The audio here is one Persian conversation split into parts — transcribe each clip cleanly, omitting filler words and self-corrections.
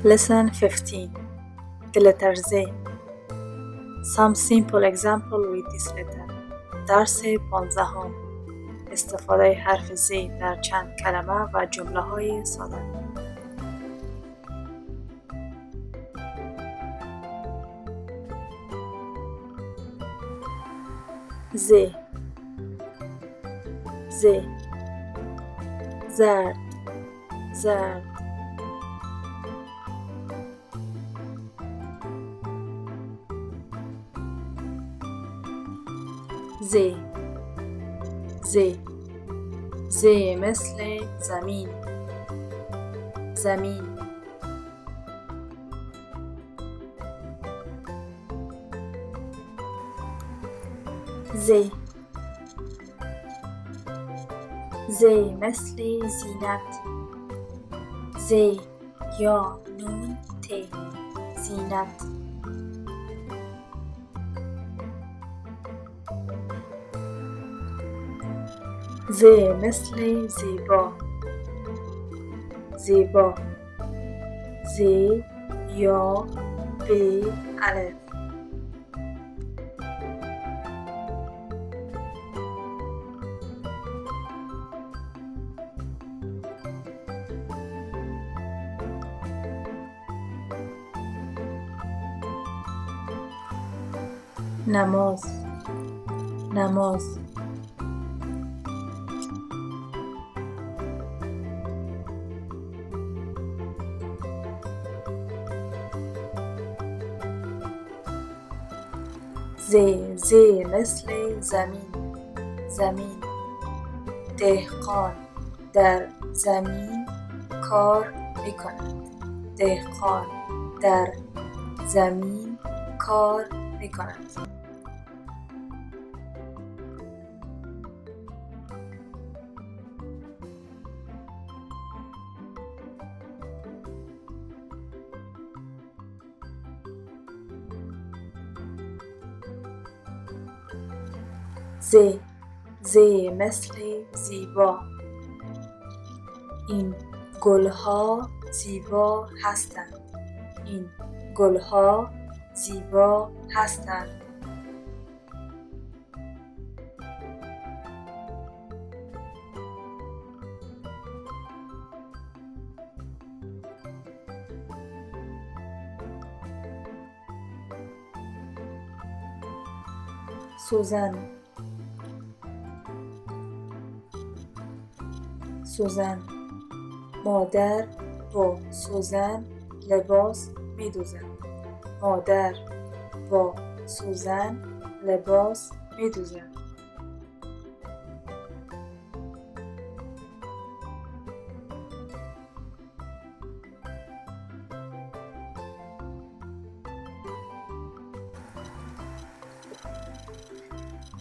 Lesson 15. The letter Z. Some simple example with this letter. درس 15. استفاده حرف Z در چند کلمه و جمله های ساده. Z Z زرد زرد ز ز ز مثل زمین زمین ز ز مثل زینت ز یا نون ت زینت ز مثل زیبا زیبا ز یا ب الف نماز نماز ز ز مثل زمین زمین دهقان در زمین کار می‌کند دهقان در زمین کار می‌کند ز ز مثل زیبا این گلها زیبا هستند این گلها زیبا هستند سوزن سوزن مادر با سوزن لباس می‌دوزد مادر با سوزن لباس می‌دوزد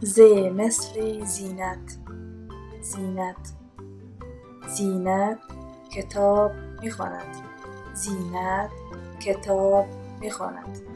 ز مثل زینت زینت زینت کتاب می‌خواند زینت کتاب می‌خواند